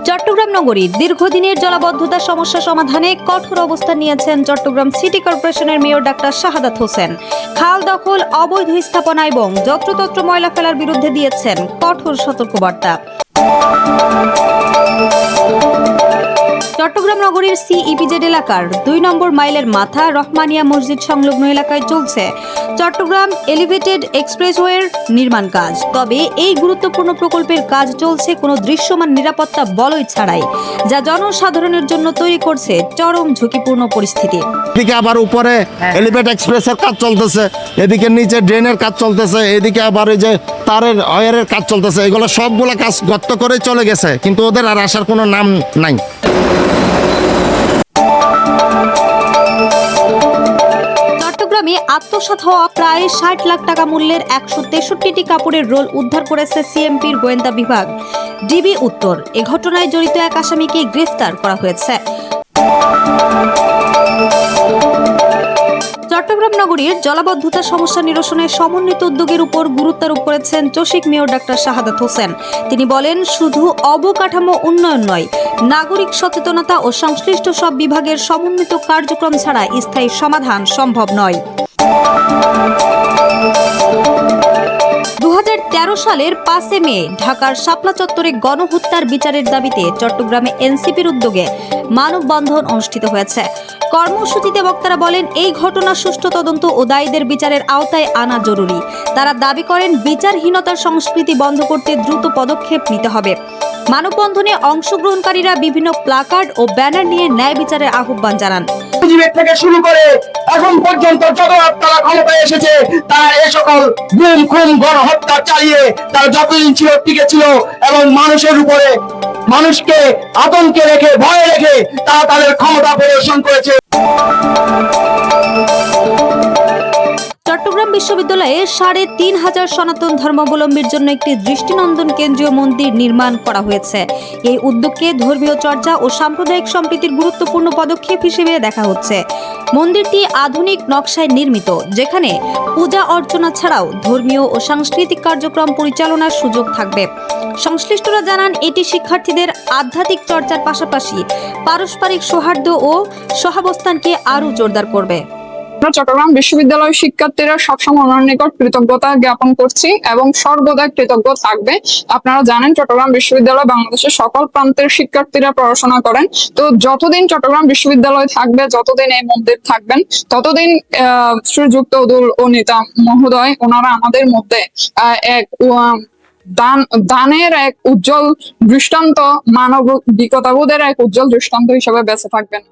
চট্টগ্রাম নগরীর দীর্ঘদিনের জলাবদ্ধতা সমস্যা সমাধানে কঠোর অবস্থান নিয়েছেন চট্টগ্রাম সিটি কর্পোরেশনের মেয়র ডাক্তার শাহাদাত হোসেন। খাল দখল, অবৈধ স্থাপনা এবং যত্রতত্র ময়লা ফেলার বিরুদ্ধে দিয়েছেন কঠোর সতর্কবার্তা। চট্টগ্রাম নগরীর সিইপিজেড এলাকার ২ নম্বর মাইলের মাথা রহমানিয়া মসজিদ সংলগ্ন এলাকায় চলছে চট্টগ্রাম এলিভেটেড এক্সপ্রেসওয়ের নির্মাণ কাজ। তবে এই গুরুত্বপূর্ণ প্রকল্পের কাজ চলছে কোনো দৃশ্যমান নিরাপত্তা বলয় ছাড়াই, যা জনসাধারণের জন্য তৈরি করছে চরম ঝুঁকিপূর্ণ পরিস্থিতি। এদিকে আবার উপরে এলিভেট এক্সপ্রেসের কাজ চলতেছে, এদিকে নিচে ড্রেনের কাজ চলতেছে, এদিকে আবার এই যে তারের ওয়্যারের কাজ চলতেছে। এগুলো সবগুলো কাজ গর্ত করে চলে গেছে, কিন্তু ওদের আর আসার কোনো নাম নাই। চট্টগ্রামে আত্মসাৎ হওয়া প্রায় ৬০ লাখ টাকা মূল্যের ১৬৩টি কাপড়ের রোল উদ্ধার করেছে সিএমপির গোয়েন্দা বিভাগ ডিবি উত্তর। এ ঘটনায় জড়িত এক আসামিকে গ্রেফতার করা হয়েছে। চট্টগ্রাম নগরীর জলাবদ্ধতা সমস্যা নিরসনে সমন্বিত উদ্যোগের উপর গুরুত্ব আরোপ করেছেন চসিক মেয়র ডাক্তার শাহাদাত হোসেন। তিনি বলেন, শুধু অবকাঠামো উন্নয়ন নয়, নাগরিক সচেতনতা ও সংশ্লিষ্ট সব বিভাগের সমন্বিত কার্যক্রম ছাড়া স্থায়ী সমাধান সম্ভব নয়। ২০১৩ সালের ৫ মে ঢাকার শাপলা চত্বরে গণহত্যার বিচারের দাবিতে চট্টগ্রামে এনসিপির উদ্যোগে মানববন্ধন অনুষ্ঠিত হয়েছে। কর্মসূচিতে বক্তারা বলেন, এই ঘটনার সুষ্ঠু তদন্ত ও দায়ীদের বিচারের আওতায় আনা জরুরি। তারা দাবি করেন, বিচারহীনতার সংস্কৃতি বন্ধ করতে দ্রুত পদক্ষেপ নিতে হবে। মানববন্ধনে অংশগ্রহণকারীরা বিভিন্ন প্লাকার্ড ও ব্যানার নিয়ে ন্যায় বিচারের আহ্বান জানান। থেকে শুরু করে এখন পর্যন্ত যত তারা ক্ষমতায় এসেছে, তারা এই সকল গুম খুন গণহত্যা চালিয়ে তারা যতদিন ছিল টিকে ছিল এবং মানুষের উপরে মানুষকে আতঙ্কে রেখে ভয়ে রেখে তারা তাদের ক্ষমতা প্রদর্শন করেছে। চট্টগ্রাম বিশ্ববিদ্যালয়ে ৩৫০০ সনাতন ধর্মাবলম্বীর জন্য একটি দৃষ্টিনন্দন কেন্দ্রীয় মন্দির নির্মাণ করা হয়েছে। এই উদ্যোগকে ধর্মীয় চর্চা ও সাম্প্রদায়িক সম্প্রীতির গুরুত্বপূর্ণ পদক্ষেপ হিসেবে দেখা হচ্ছে। মন্দিরটি আধুনিক নকশায় নির্মিত, যেখানে পূজা অর্চনা ছাড়াও ধর্মীয় ও সাংস্কৃতিক কার্যক্রম পরিচালনার সুযোগ থাকবে। সংশ্লিষ্টরা জানান, এটি শিক্ষার্থীদের আধ্যাত্মিক চর্চার পাশাপাশি পারস্পরিক সৌহার্দ্য ও সহাবস্থানকে আরও জোরদার করবে। চট্টগ্রাম বিশ্ববিদ্যালয়ের শিক্ষার্থীরা সবসময় ওনার নিকট কৃতজ্ঞতা জ্ঞাপন করছি এবং সর্বদা কৃতজ্ঞ থাকবে। আপনারা জানেন, চট্টগ্রাম বিশ্ববিদ্যালয় বাংলাদেশের সকল প্রান্তের শিক্ষার্থীরা পড়াশোনা করেন। তো যতদিন চট্টগ্রাম বিশ্ববিদ্যালয় থাকবে, যতদিন এই মন্দির থাকবেন, ততদিন শ্রীযুক্ত উদুল ও নেতা মহোদয় ওনারা আমাদের মধ্যে এক দানের এক উজ্জ্বল দৃষ্টান্ত, মানবিকতাবোধের এক উজ্জ্বল দৃষ্টান্ত হিসেবে বেঁচে থাকবেন।